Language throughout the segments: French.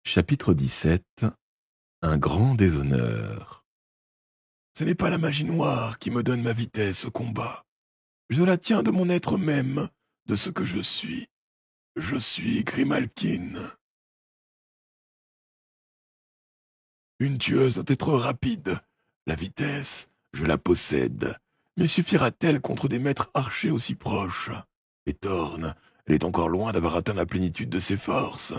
Chapitre 17. Un grand déshonneur. Ce n'est pas la magie noire qui me donne ma vitesse au combat. Je la tiens de mon être même, de ce que je suis. Je suis Grimalkin. Une tueuse doit être rapide. La vitesse, je la possède. Mais suffira-t-elle contre des maîtres archers aussi proches? Et Thorn, elle est encore loin d'avoir atteint la plénitude de ses forces.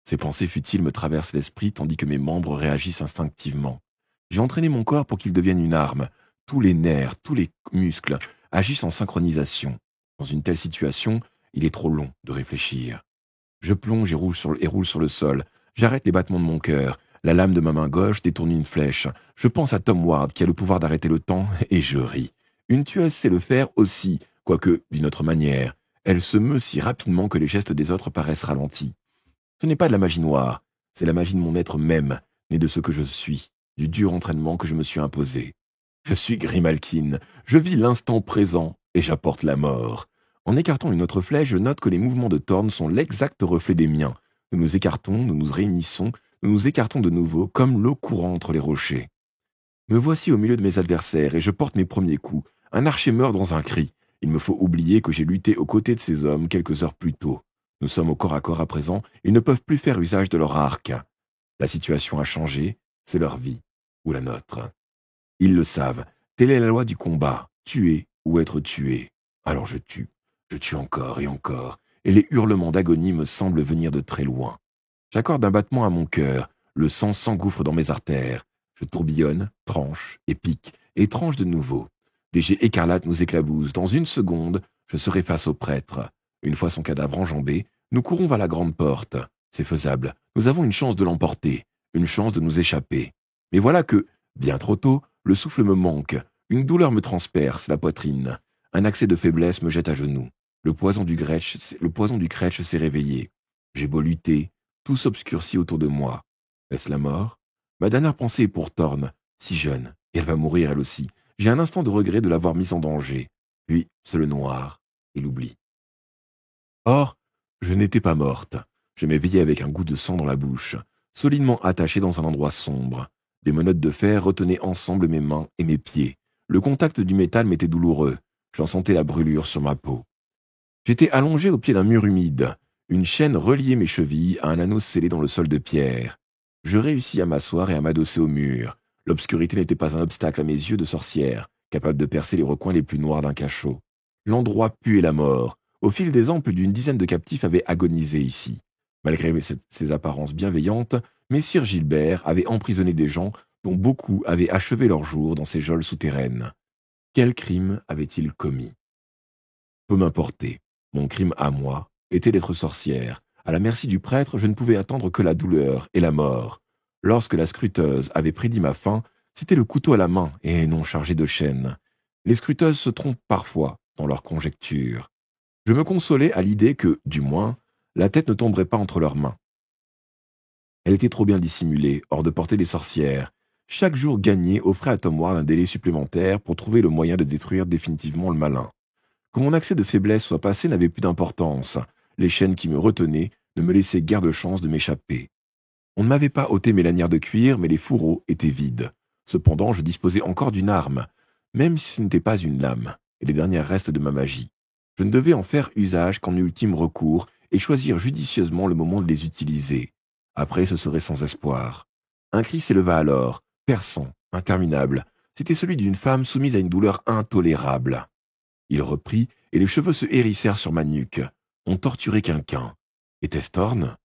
Ces pensées futiles me traversent l'esprit tandis que mes membres réagissent instinctivement. J'ai entraîné mon corps pour qu'il devienne une arme. Tous les nerfs, tous les muscles agissent en synchronisation. Dans une telle situation, il est trop long de réfléchir. Je plonge et roule sur le sol. J'arrête les battements de mon cœur. La lame de ma main gauche détourne une flèche. Je pense à Tom Ward qui a le pouvoir d'arrêter le temps et je ris. Une tueuse sait le faire aussi, quoique d'une autre manière. Elle se meut si rapidement que les gestes des autres paraissent ralentis. Ce n'est pas de la magie noire, c'est la magie de mon être même, né de ce que je suis, du dur entraînement que je me suis imposé. Je suis Grimalkin, je vis l'instant présent et j'apporte la mort. En écartant une autre flèche, je note que les mouvements de Thorn sont l'exact reflet des miens. Nous nous écartons, nous nous réunissons, nous nous écartons de nouveau, comme l'eau courant entre les rochers. Me voici au milieu de mes adversaires et je porte mes premiers coups. Un archer meurt dans un cri. Il me faut oublier que j'ai lutté aux côtés de ces hommes quelques heures plus tôt. Nous sommes au corps à corps à présent, ils ne peuvent plus faire usage de leur arc. La situation a changé, c'est leur vie, ou la nôtre. Ils le savent, telle est la loi du combat, tuer ou être tué. Alors je tue encore, et les hurlements d'agonie me semblent venir de très loin. J'accorde un battement à mon cœur, le sang s'engouffre dans mes artères. Je tourbillonne, tranche, et pique, et tranche de nouveau. Des jets écarlates nous éclaboussent. Dans une seconde, je serai face au prêtre. Une fois son cadavre enjambé, nous courons vers la grande porte. C'est faisable. Nous avons une chance de l'emporter, une chance de nous échapper. Mais voilà que, bien trop tôt, le souffle me manque. Une douleur me transperce la poitrine. Un accès de faiblesse me jette à genoux. Le poison du Gretsch s'est réveillé. J'ai beau lutter, tout s'obscurcit autour de moi. Est-ce la mort? Ma dernière pensée est pour Thorn, si jeune, et elle va mourir elle aussi. J'ai un instant de regret de l'avoir mise en danger. Puis, c'est le noir et l'oubli. Or, je n'étais pas morte. Je m'éveillais avec un goût de sang dans la bouche, solidement attaché dans un endroit sombre. Des menottes de fer retenaient ensemble mes mains et mes pieds. Le contact du métal m'était douloureux. J'en sentais la brûlure sur ma peau. J'étais allongé au pied d'un mur humide. Une chaîne reliait mes chevilles à un anneau scellé dans le sol de pierre. Je réussis à m'asseoir et à m'adosser au mur. L'obscurité n'était pas un obstacle à mes yeux de sorcière, capable de percer les recoins les plus noirs d'un cachot. L'endroit puait la mort. Au fil des ans, plus d'une dizaine de captifs avaient agonisé ici. Malgré ces apparences bienveillantes, messire Gilbert avait emprisonné des gens dont beaucoup avaient achevé leur jour dans ces geôles souterraines. Quel crime avait-il commis? Peu m'importait. Mon crime à moi était d'être sorcière. À la merci du prêtre, je ne pouvais attendre que la douleur et la mort. Lorsque la scruteuse avait prédit ma fin, c'était le couteau à la main et non chargé de chaînes. Les scruteuses se trompent parfois dans leurs conjectures. Je me consolais à l'idée que, du moins, la tête ne tomberait pas entre leurs mains. Elle était trop bien dissimulée, hors de portée des sorcières. Chaque jour gagné offrait à Tom Ward un délai supplémentaire pour trouver le moyen de détruire définitivement le malin. Que mon accès de faiblesse soit passé n'avait plus d'importance. Les chaînes qui me retenaient ne me laissaient guère de chance de m'échapper. On ne m'avait pas ôté mes lanières de cuir, mais les fourreaux étaient vides. Cependant, je disposais encore d'une arme, même si ce n'était pas une lame, et les derniers restes de ma magie. Je ne devais en faire usage qu'en ultime recours et choisir judicieusement le moment de les utiliser. Après, ce serait sans espoir. Un cri s'éleva alors, perçant, interminable. C'était celui d'une femme soumise à une douleur intolérable. Il reprit, et les cheveux se hérissèrent sur ma nuque. On torturait quelqu'un. Était-ce Thorn?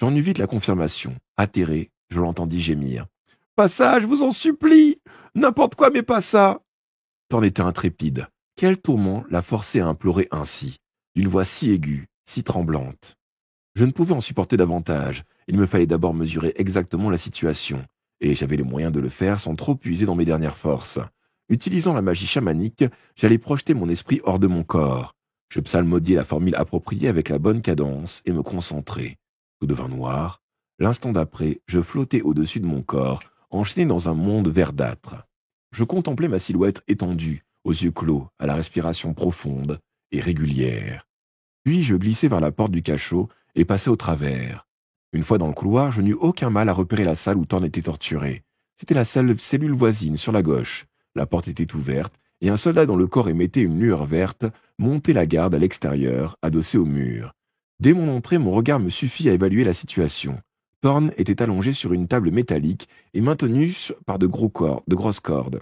J'en eus vite la confirmation. Atterré, je l'entendis gémir. « Pas ça, je vous en supplie! N'importe quoi, mais pas ça !» Thorn était intrépide. Quel tourment la forçait à implorer ainsi, d'une voix si aiguë, si tremblante. Je ne pouvais en supporter davantage. Il me fallait d'abord mesurer exactement la situation, et j'avais les moyens de le faire sans trop puiser dans mes dernières forces. Utilisant la magie chamanique, j'allais projeter mon esprit hors de mon corps. Je psalmodiais la formule appropriée avec la bonne cadence et me concentrais. Tout devint noir. L'instant d'après, je flottais au-dessus de mon corps, enchaîné dans un monde verdâtre. Je contemplais ma silhouette étendue, aux yeux clos, à la respiration profonde et régulière. Puis je glissai vers la porte du cachot et passai au travers. Une fois dans le couloir, je n'eus aucun mal à repérer la salle où Thorn était torturé. C'était la cellule voisine, sur la gauche. La porte était ouverte, et un soldat dont le corps émettait une lueur verte montait la garde à l'extérieur, adossé au mur. Dès mon entrée, mon regard me suffit à évaluer la situation. Thorn était allongé sur une table métallique et maintenu par de grosses cordes.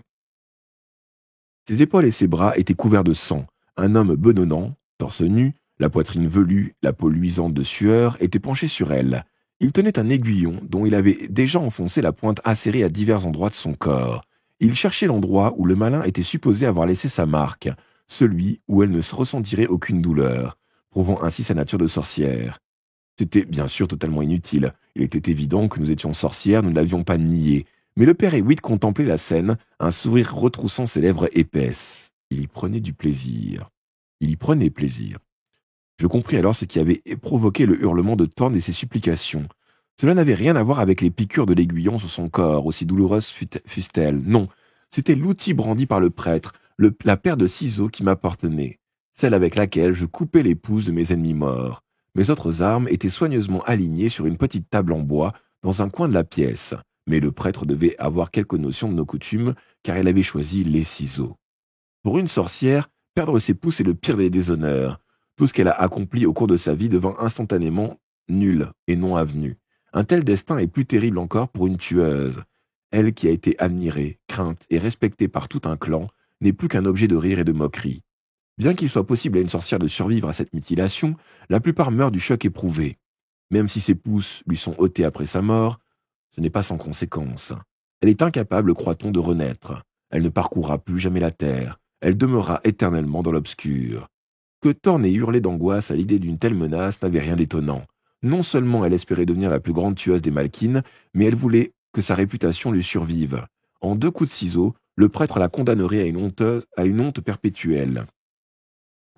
Ses épaules et ses bras étaient couverts de sang. Un homme bedonnant, torse nu, la poitrine velue, la peau luisante de sueur, était penché sur elle. Il tenait un aiguillon dont il avait déjà enfoncé la pointe acérée à divers endroits de son corps. Il cherchait l'endroit où le malin était supposé avoir laissé sa marque, celui où elle ne se ressentirait aucune douleur, prouvant ainsi sa nature de sorcière. C'était bien sûr totalement inutile. Il était évident que nous étions sorcières, nous ne l'avions pas nié. Mais le père Hewitt contemplait la scène, un sourire retroussant ses lèvres épaisses. Il y prenait du plaisir. Il y prenait plaisir. Je compris alors ce qui avait provoqué le hurlement de Thorn et ses supplications. Cela n'avait rien à voir avec les piqûres de l'aiguillon sur son corps, aussi douloureuses fussent-elles. Non, c'était l'outil brandi par le prêtre, la paire de ciseaux qui m'appartenait, celle avec laquelle je coupais les pouces de mes ennemis morts. Mes autres armes étaient soigneusement alignées sur une petite table en bois, dans un coin de la pièce, mais le prêtre devait avoir quelques notions de nos coutumes, car il avait choisi les ciseaux. Pour une sorcière, perdre ses pouces est le pire des déshonneurs. Tout ce qu'elle a accompli au cours de sa vie devint instantanément nul et non avenu. Un tel destin est plus terrible encore pour une tueuse. Elle qui a été admirée, crainte et respectée par tout un clan, n'est plus qu'un objet de rire et de moquerie. Bien qu'il soit possible à une sorcière de survivre à cette mutilation, la plupart meurent du choc éprouvé. Même si ses pouces lui sont ôtés après sa mort, ce n'est pas sans conséquence. Elle est incapable, croit-on, de renaître. Elle ne parcourra plus jamais la terre. Elle demeurera éternellement dans l'obscur. Que Thorn ait hurlé d'angoisse à l'idée d'une telle menace n'avait rien d'étonnant. Non seulement elle espérait devenir la plus grande tueuse des Malkines, mais elle voulait que sa réputation lui survive. En 2 coups de ciseaux, le prêtre la condamnerait à une honte perpétuelle.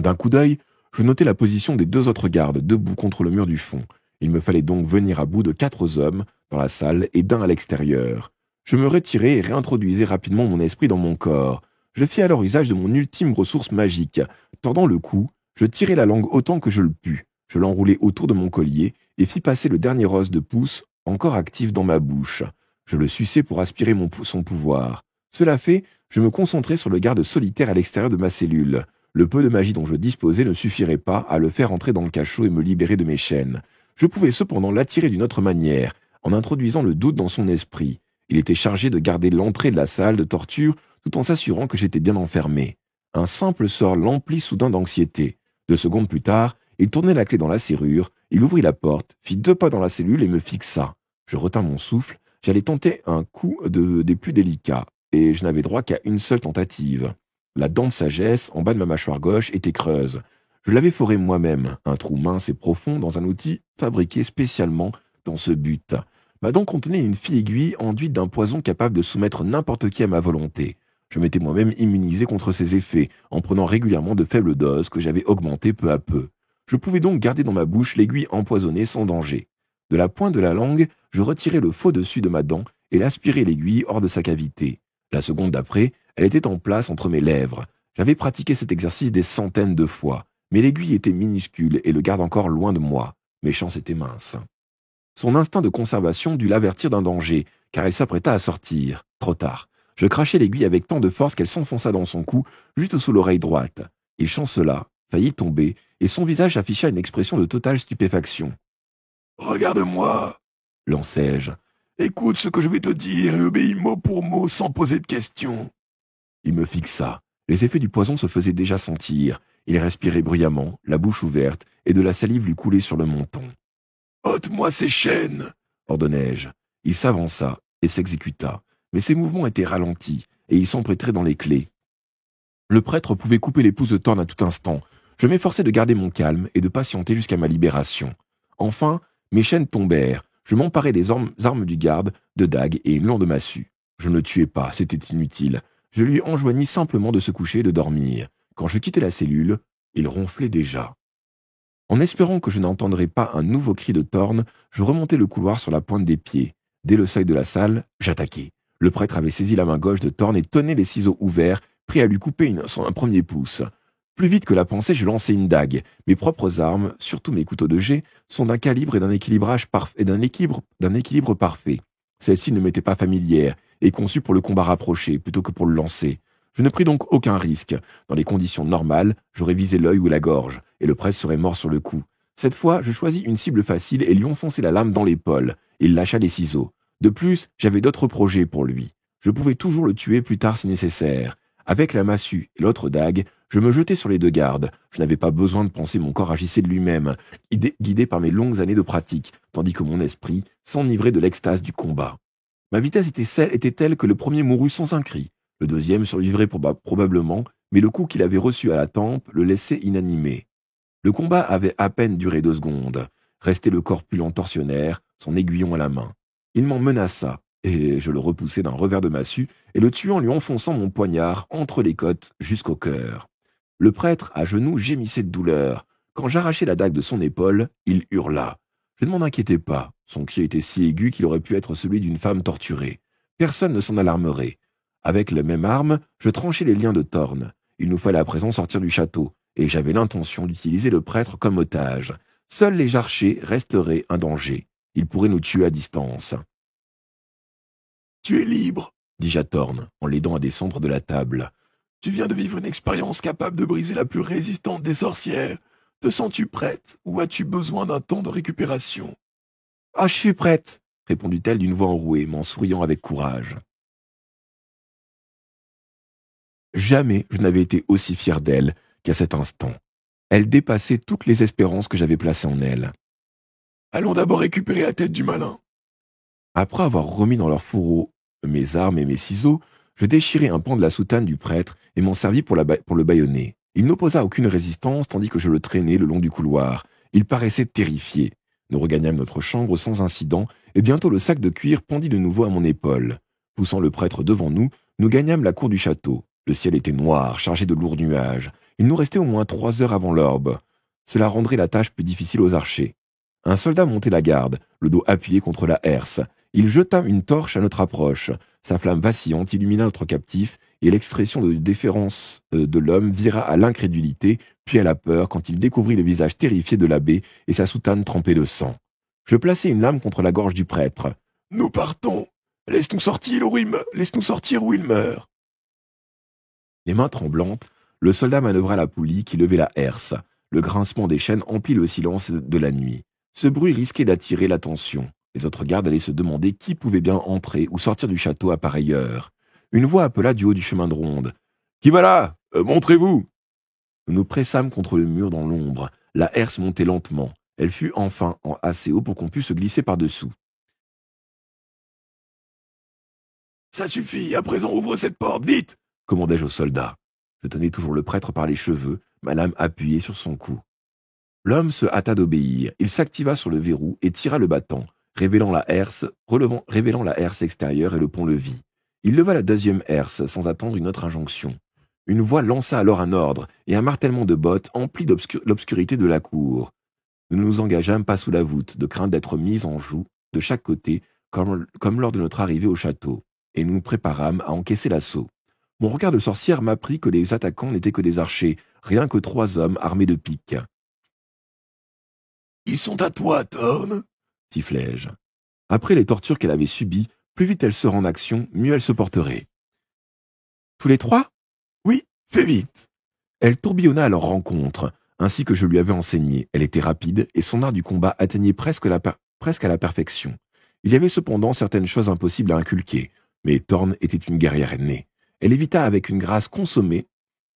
D'un coup d'œil, je notai la position des 2 autres gardes, debout contre le mur du fond. Il me fallait donc venir à bout de 4 hommes dans la salle et d'un à l'extérieur. Je me retirai et réintroduisais rapidement mon esprit dans mon corps. Je fis alors usage de mon ultime ressource magique. Tordant le cou, je tirai la langue autant que je le pus. Je l'enroulai autour de mon collier et fis passer le dernier os de pouce encore actif dans ma bouche. Je le suçai pour aspirer son pouvoir. Cela fait, je me concentrai sur le garde solitaire à l'extérieur de ma cellule. Le peu de magie dont je disposais ne suffirait pas à le faire entrer dans le cachot et me libérer de mes chaînes. Je pouvais cependant l'attirer d'une autre manière, en introduisant le doute dans son esprit. Il était chargé de garder l'entrée de la salle de torture tout en s'assurant que j'étais bien enfermé. Un simple sort l'emplit soudain d'anxiété. 2 secondes plus tard, il tournait la clé dans la serrure, il ouvrit la porte, fit 2 pas dans la cellule et me fixa. Je retins mon souffle, j'allais tenter un coup des plus délicats, et je n'avais droit qu'à une seule tentative. La dent de sagesse, en bas de ma mâchoire gauche, était creuse. Je l'avais forée moi-même, un trou mince et profond dans un outil fabriqué spécialement dans ce but. Ma dent contenait une fine aiguille enduite d'un poison capable de soumettre n'importe qui à ma volonté. Je m'étais moi-même immunisé contre ses effets, en prenant régulièrement de faibles doses que j'avais augmentées peu à peu. Je pouvais donc garder dans ma bouche l'aiguille empoisonnée sans danger. De la pointe de la langue, je retirai le faux dessus de ma dent et l'aspirai l'aiguille hors de sa cavité. La seconde d'après, elle était en place entre mes lèvres. J'avais pratiqué cet exercice des centaines de fois, mais l'aiguille était minuscule et le garde encore loin de moi. Mes chances étaient minces. Son instinct de conservation dut l'avertir d'un danger, car elle s'apprêta à sortir. Trop tard. Je crachai l'aiguille avec tant de force qu'elle s'enfonça dans son cou, juste sous l'oreille droite. Il chancela, faillit tomber, et son visage afficha une expression de totale stupéfaction. « Regarde-moi » lançai-je. « Écoute ce que je vais te dire et obéis mot pour mot sans poser de questions. » Il me fixa. Les effets du poison se faisaient déjà sentir. Il respirait bruyamment, la bouche ouverte, et de la salive lui coulait sur le menton. « Ôte-moi ces chaînes » ordonnai-je. Il s'avança et s'exécuta, mais ses mouvements étaient ralentis, et il s'empêtrait dans les clés. Le prêtre pouvait couper les pouces de Thorn à tout instant. Je m'efforçai de garder mon calme et de patienter jusqu'à ma libération. Enfin, mes chaînes tombèrent. Je m'emparai des armes du garde, de dagues et une longue massue. Je ne le tuai pas, c'était inutile. Je lui enjoignis simplement de se coucher et de dormir. Quand je quittai la cellule, il ronflait déjà. En espérant que je n'entendrais pas un nouveau cri de Thorn, je remontai le couloir sur la pointe des pieds. Dès le seuil de la salle, j'attaquai. Le prêtre avait saisi la main gauche de Thorn et tenait les ciseaux ouverts, prêt à lui couper un premier pouce. Plus vite que la pensée, je lançai une dague. Mes propres armes, surtout mes couteaux de jet, sont d'un calibre et d'un équilibre parfait. Celle-ci ne m'était pas familière et conçue pour le combat rapproché plutôt que pour le lancer. Je ne pris donc aucun risque. Dans les conditions normales, j'aurais visé l'œil ou la gorge, et le prêtre serait mort sur le coup. Cette fois, je choisis une cible facile et lui enfonçai la lame dans l'épaule. Il lâcha les ciseaux. De plus, j'avais d'autres projets pour lui. Je pouvais toujours le tuer plus tard si nécessaire. Avec la massue et l'autre dague, je me jetai sur les deux gardes. Je n'avais pas besoin de penser, mon corps agissait de lui-même, guidé par mes longues années de pratique, tandis que mon esprit s'enivrait de l'extase du combat. Ma vitesse était telle que le premier mourut sans un cri. Le deuxième survivrait probablement, mais le coup qu'il avait reçu à la tempe le laissait inanimé. Le combat avait à peine duré 2 secondes. Restait le corpulent tortionnaire, son aiguillon à la main. Il m'en menaça, et je le repoussai d'un revers de massue, et le tuant lui enfonçant mon poignard entre les côtes jusqu'au cœur. Le prêtre, à genoux, gémissait de douleur. Quand j'arrachai la dague de son épaule, il hurla. Je ne m'en inquiétais pas. Son cri était si aigu qu'il aurait pu être celui d'une femme torturée. Personne ne s'en alarmerait. Avec la même arme, je tranchai les liens de Thorn. Il nous fallait à présent sortir du château, et j'avais l'intention d'utiliser le prêtre comme otage. Seuls les archers resteraient un danger. Ils pourraient nous tuer à distance. « Tu es libre, dis-je à Thorn, en l'aidant à descendre de la table. Tu viens de vivre une expérience capable de briser la plus résistante des sorcières. Te sens-tu prête ou as-tu besoin d'un temps de récupération ?»« Ah, je suis prête, répondit-elle d'une voix enrouée, m'en souriant avec courage. Jamais je n'avais été aussi fier d'elle qu'à cet instant. Elle dépassait toutes les espérances que j'avais placées en elle. « Allons d'abord récupérer la tête du malin. » Après avoir remis dans leur fourreau mes armes et mes ciseaux, je déchirai un pan de la soutane du prêtre et m'en servis pour le bâillonner. Il n'opposa aucune résistance tandis que je le traînais le long du couloir. Il paraissait terrifié. Nous regagnâmes notre chambre sans incident, et bientôt le sac de cuir pendit de nouveau à mon épaule. Poussant le prêtre devant nous, nous gagnâmes la cour du château. Le ciel était noir, chargé de lourds nuages. Il nous restait au moins 3 heures avant l'aube. Cela rendrait la tâche plus difficile aux archers. Un soldat montait la garde, le dos appuyé contre la herse. Il jeta une torche à notre approche. Sa flamme vacillante illumina notre captif, et l'expression de déférence de l'homme vira à l'incrédulité, puis à la peur quand il découvrit le visage terrifié de l'abbé et sa soutane trempée de sang. Je plaçai une lame contre la gorge du prêtre. « Nous partons. Laisse-nous sortir ou il meurt. » Les mains tremblantes, le soldat manœuvra la poulie qui levait la herse. Le grincement des chaînes emplit le silence de la nuit. Ce bruit risquait d'attirer l'attention. Les autres gardes allaient se demander qui pouvait bien entrer ou sortir du château à pareille heure. Une voix appela du haut du chemin de ronde. « Qui va là ? Montrez-vous » Nous nous pressâmes contre le mur dans l'ombre. La herse montait lentement. Elle fut enfin assez haut pour qu'on pût se glisser par-dessous. « Ça suffit, à présent ouvre cette porte, vite !» commandai-je au soldat. Je tenais toujours le prêtre par les cheveux, ma lame appuyée sur son cou. L'homme se hâta d'obéir. Il s'activa sur le verrou et tira le battant, révélant la herse extérieure et le pont-levis. Il leva la deuxième herse sans attendre une autre injonction. Une voix lança alors un ordre, et un martèlement de bottes emplit l'obscurité de la cour. Nous nous engageâmes pas sous la voûte, de crainte d'être mis en joue de chaque côté, comme lors de notre arrivée au château, et nous nous préparâmes à encaisser l'assaut. Mon regard de sorcière m'apprit que les attaquants n'étaient que des archers, rien que 3 hommes armés de piques. « Ils sont à toi, Thorn !» sifflai-je. Après les tortures qu'elle avait subies, plus vite elle sera en action, mieux elle se porterait. « Tous les 3 ?»« Oui, fais vite !» Elle tourbillonna à leur rencontre, ainsi que je lui avais enseigné. Elle était rapide, et son art du combat atteignait presque à la perfection. Il y avait cependant certaines choses impossibles à inculquer, mais Thorn était une guerrière née. Elle évita avec une grâce consommée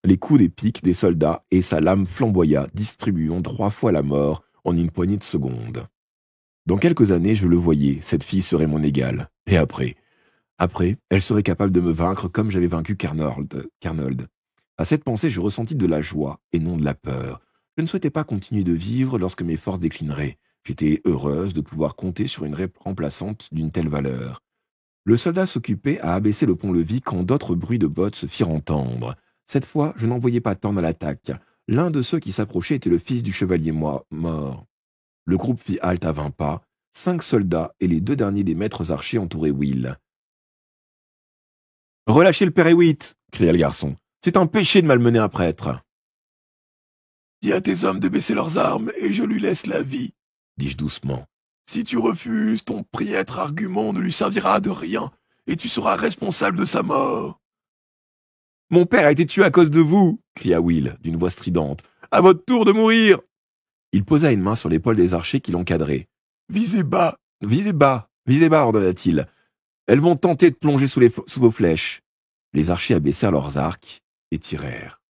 les coups des piques des soldats, et sa lame flamboya, distribuant 3 fois la mort en une poignée de secondes. Dans quelques années, je le voyais, cette fille serait mon égale. Et après, elle serait capable de me vaincre comme j'avais vaincu Carnold. À cette pensée, je ressentis de la joie et non de la peur. Je ne souhaitais pas continuer de vivre lorsque mes forces déclineraient. J'étais heureuse de pouvoir compter sur une remplaçante d'une telle valeur. Le soldat s'occupait à abaisser le pont-levis quand d'autres bruits de bottes se firent entendre. Cette fois, je n'envoyais pas Thorn à l'attaque. L'un de ceux qui s'approchaient était le fils du chevalier mort. Le groupe fit halte à 20 pas. 5 soldats et les 2 derniers des maîtres archers entouraient Will. « Relâchez le père Hewitt !» cria le garçon. « C'est un péché de malmener un prêtre. » Dis à tes hommes de baisser leurs armes et je lui laisse la vie, dis-je doucement. Si tu refuses, ton piètre argument ne lui servira de rien et tu seras responsable de sa mort. Mon père a été tué à cause de vous, cria Will d'une voix stridente. À votre tour de mourir. Il posa une main sur l'épaule des archers qui l'encadraient. Visez bas, ordonna-t-il. Elles vont tenter de plonger sous vos flèches. Les archers abaissèrent leurs arcs et tirèrent.